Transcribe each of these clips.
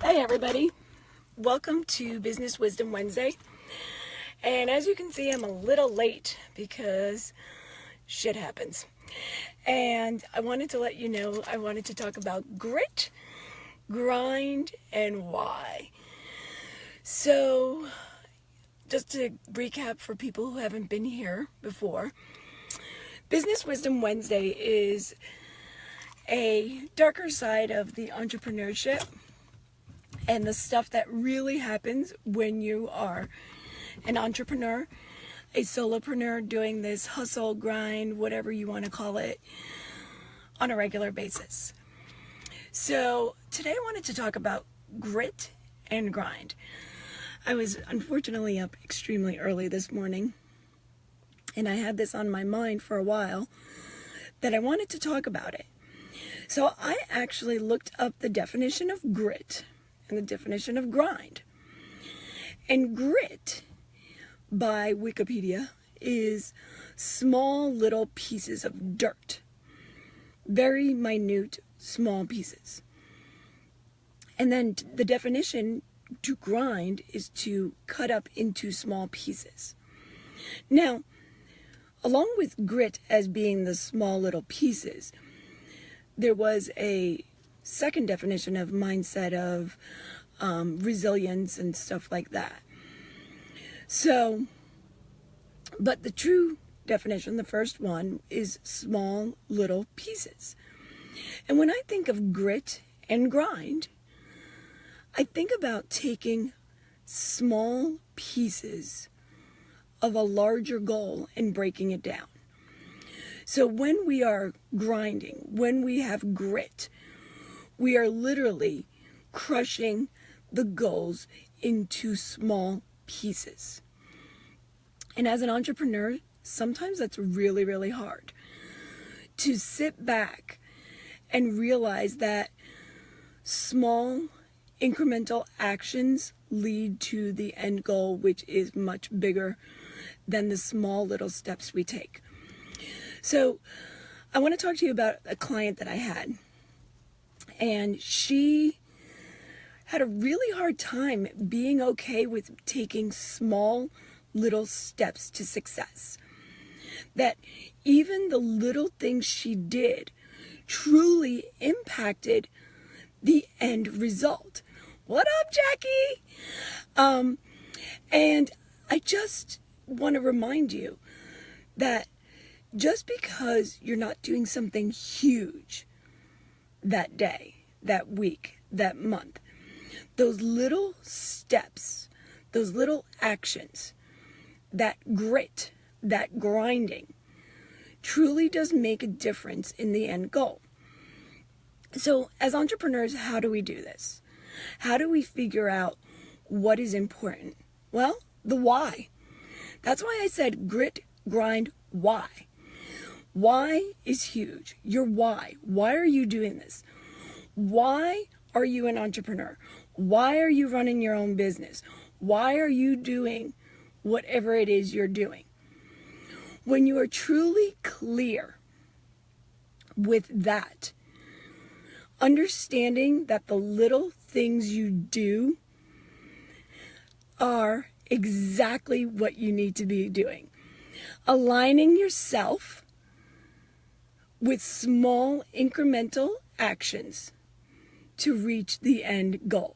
Hey everybody, welcome to Business Wisdom Wednesday. And as you can see, I'm a little late because shit happens. And I wanted to let you know, I wanted to talk about grit, grind, and why. So, just to recap for people who haven't been here before, Business Wisdom Wednesday is a darker side of the entrepreneurship and the stuff that really happens when you are an entrepreneur, a solopreneur doing this hustle, grind, whatever you want to call it, on a regular basis. So today I wanted to talk about grit and grind. I was unfortunately up extremely early this morning, and I had this on my mind for a while that I wanted to talk about it. So I actually looked up the definition of grit and the definition of grind. And grit, by Wikipedia, is small little pieces of dirt. Very minute, small pieces. And then the definition to grind is to cut up into small pieces. Now, along with grit as being the small little pieces, there was a second definition of mindset of resilience and stuff like that. So, but the true definition, the first one, is small little pieces. And when I think of grit and grind, I think about taking small pieces of a larger goal and breaking it down. So when we are grinding, when we have grit, we are literally crushing the goals into small pieces. And as an entrepreneur, sometimes that's really, really hard to sit back and realize that small incremental actions lead to the end goal, which is much bigger than the small little steps we take. So I want to talk to you about a client that I had. And she had a really hard time being okay with taking small little steps to success. That even the little things she did truly impacted the end result. What up, Jackie? And I just want to remind you that just because you're not doing something huge that day, that week, that month, those little steps, those little actions, that grit, that grinding, truly does make a difference in the end goal. So as entrepreneurs, how do we do this? How do we figure out what is important? Well, the why. That's why I said grit, grind, why. Why is huge. Your why. Why are you doing this? Why are you an entrepreneur? Why are you running your own business? Why are you doing whatever it is you're doing? When you are truly clear with that, understanding that the little things you do are exactly what you need to be doing. Aligning yourself with small incremental actions to reach the end goal.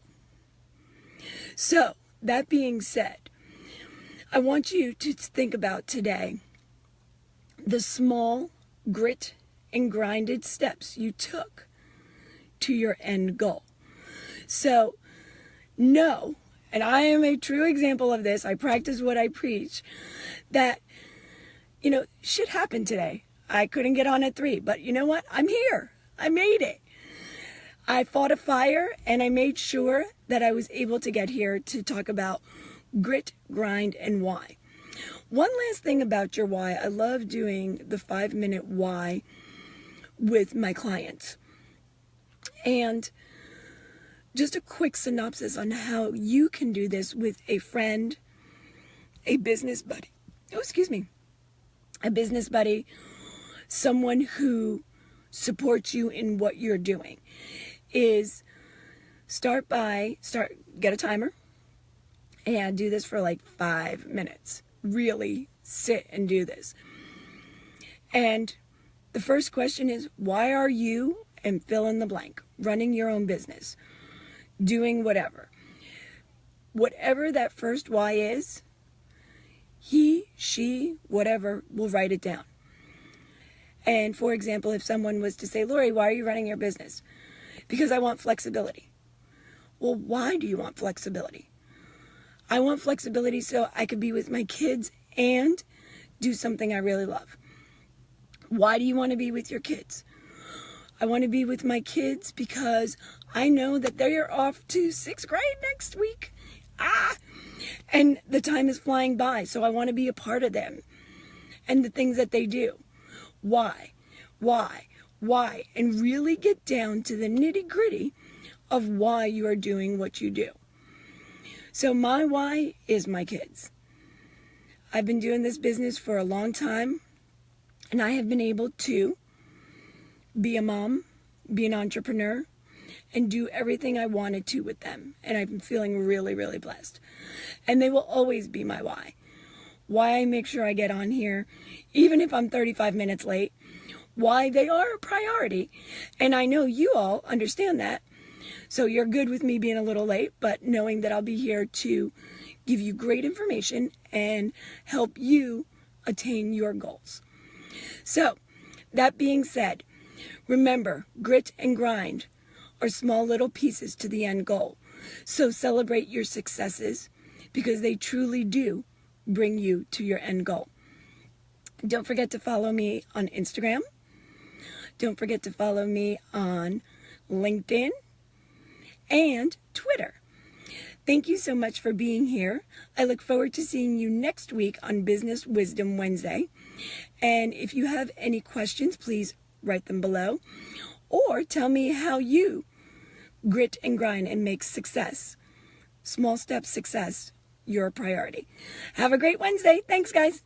So, that being said, I want you to think about today the small grit and grinded steps you took to your end goal. So, know, and I am a true example of this, I practice what I preach, that, shit happened today. I couldn't get on at 3, but you know what? I'm here. I made it. I fought a fire and I made sure that I was able to get here to talk about grit, grind, and why. One last thing about your why. I love doing the 5-minute why with my clients. And just a quick synopsis on how you can do this with a friend, a business buddy. A business buddy, someone who supports you in what you're doing, is get a timer and do this for like 5 minutes. Really sit and do this. And the first question is, why are you, and fill in the blank, running your own business, doing whatever? Whatever that first why is, he, she, whatever, will write it down. And for example, if someone was to say, Lori, why are you running your business? Because I want flexibility. Well, why do you want flexibility? I want flexibility so I could be with my kids and do something I really love. Why do you want to be with your kids? I want to be with my kids because I know that they are off to 6th grade next week. And the time is flying by, so I want to be a part of them and the things that they do. Why? And really get down to the nitty-gritty of why you are doing what you do. So my why is my kids. I've been doing this business for a long time, and I have been able to be a mom, be an entrepreneur, and do everything I wanted to with them. And I've been feeling really, really blessed. And they will always be my why. Why I make sure I get on here, even if I'm 35 minutes late. Why they are a priority. And I know you all understand that. So you're good with me being a little late, but knowing that I'll be here to give you great information and help you attain your goals. So, that being said, remember, grit and grind are small little pieces to the end goal. So celebrate your successes because they truly do bring you to your end goal. Don't forget to follow me on Instagram. Don't forget to follow me on LinkedIn and Twitter. Thank you so much for being here. I look forward to seeing you next week on Business Wisdom Wednesday. And if you have any questions, please write them below. Or tell me how you grit and grind and make success, small step success, your priority. Have a great Wednesday. Thanks, guys.